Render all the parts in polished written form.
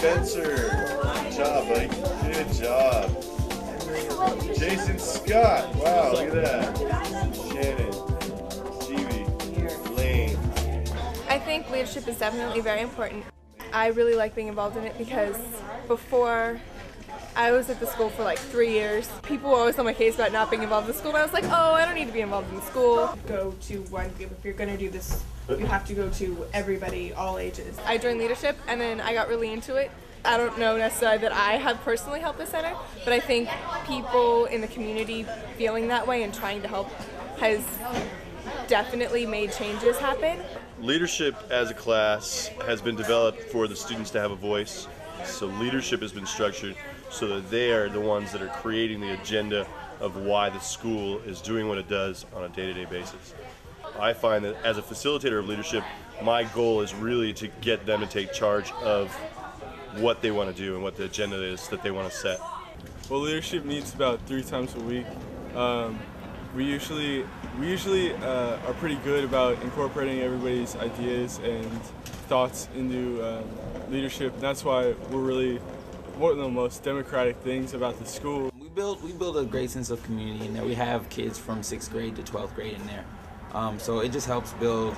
Spencer. Good job, buddy. Good job. Jason Scott. Wow, look at that. Shannon. Stevie. Lane. I think leadership is definitely very important. I really like being involved in it because before I was at the school for like 3 years. People were always on my case about not being involved in the school, and I was like, oh, I don't need to be involved in the school. Go to one group. If you're going to do this, you have to go to everybody, all ages. I joined leadership, and then I got really into it. I don't know necessarily that I have personally helped the center, but I think people in the community feeling that way and trying to help has definitely made changes happen. Leadership as a class has been developed for the students to have a voice. So leadership has been structured so that they are the ones that are creating the agenda of why the school is doing what it does on a day-to-day basis. I find that as a facilitator of leadership, my goal is really to get them to take charge of what they want to do and what the agenda is that they want to set. Well, leadership meets about 3 times a week. We usually are pretty good about incorporating everybody's ideas and thoughts into leadership. That's why we're really one of the most democratic things about the school. We build a great sense of community in there. We have kids from 6th grade to 12th grade in there. So it just helps build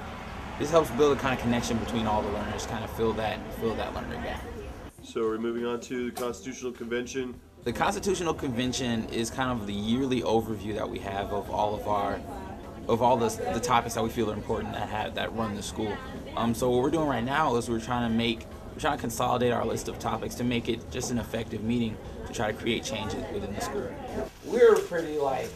a kind of connection between all the learners, kind of fill that learner gap. So we're moving on to the Constitutional Convention. The Constitutional Convention is kind of the yearly overview that we have of all the topics that we feel are important that run the school. So what we're doing right now is we're trying to consolidate our list of topics to make it just an effective meeting to try to create changes within the school. We're a pretty, I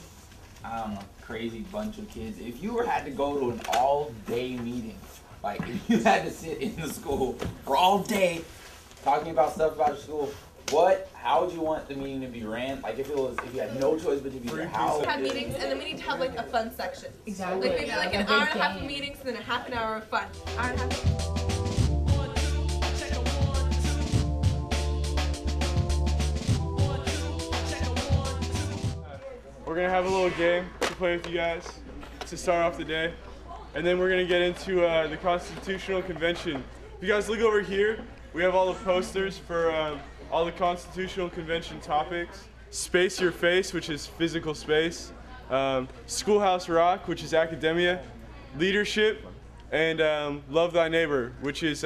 don't know, crazy bunch of kids. If you had to go to an all-day meeting, if you had to sit in the school for all day talking about stuff about your school, how would you want the meeting to be ran? If you had no choice but to be there, how? We have meetings, and then we need to have a fun section. Exactly. Maybe an hour and a half of meetings, and then a half an hour of fun. Hour and a half. We're going to have a little game to play with you guys to start off the day. And then we're going to get into the Constitutional Convention. If you guys look over here, we have all the posters for all the Constitutional Convention topics. Space Your Face, which is physical space. Schoolhouse Rock, which is academia. Leadership. And Love Thy Neighbor, which is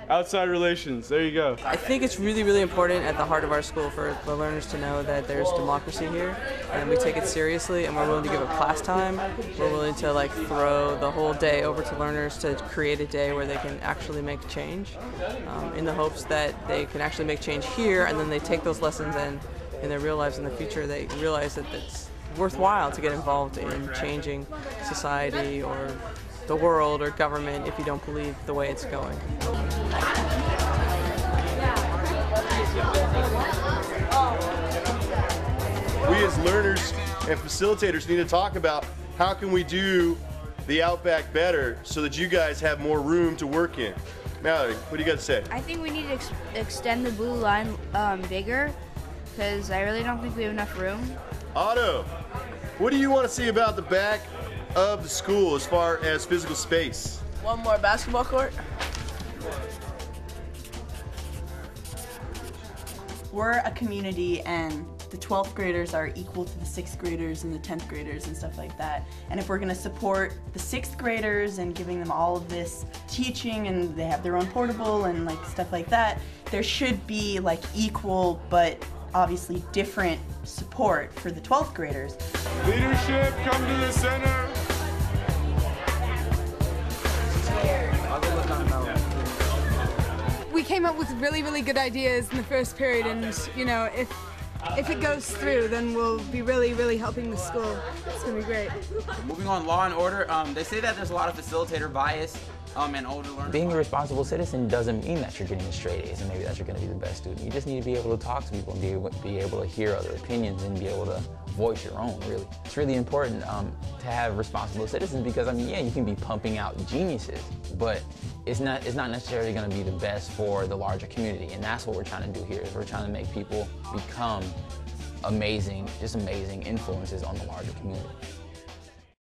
outside relations. There you go. I think it's really, really important at the heart of our school for the learners to know that there's democracy here, and we take it seriously, and we're willing to give up class time. We're willing to throw the whole day over to learners to create a day where they can actually make change, in the hopes that they can actually make change here, and then they take those lessons and in their real lives in the future they realize that it's worthwhile to get involved in changing society or the world or government if you don't believe the way it's going. We as learners and facilitators need to talk about how can we do the Outback better so that you guys have more room to work in. Mallory, what do you got to say? I think we need to extend the blue line bigger because I really don't think we have enough room. Otto, what do you want to see about the back of the school as far as physical space? One more basketball court. We're a community, and the 12th graders are equal to the 6th graders and the 10th graders and stuff like that. And if we're going to support the 6th graders and giving them all of this teaching, and they have their own portable and stuff like that, there should be equal but obviously different support for the 12th graders. Leadership, come to the center. We came up with really, really good ideas in the first period, and if it goes through, then we'll be really, really helping the school. It's gonna be great. Moving on, law and order. They say that there's a lot of facilitator bias and older learners. Being a responsible citizen doesn't mean that you're getting the straight A's and maybe that you're going to be the best student. You just need to be able to talk to people and be able to hear other opinions and be able to voice your own, really. It's really important to have responsible citizens because, yeah, you can be pumping out geniuses, but it's not necessarily going to be the best for the larger community, and that's what we're trying to do here. Is we're trying to make people become amazing influences on the larger community.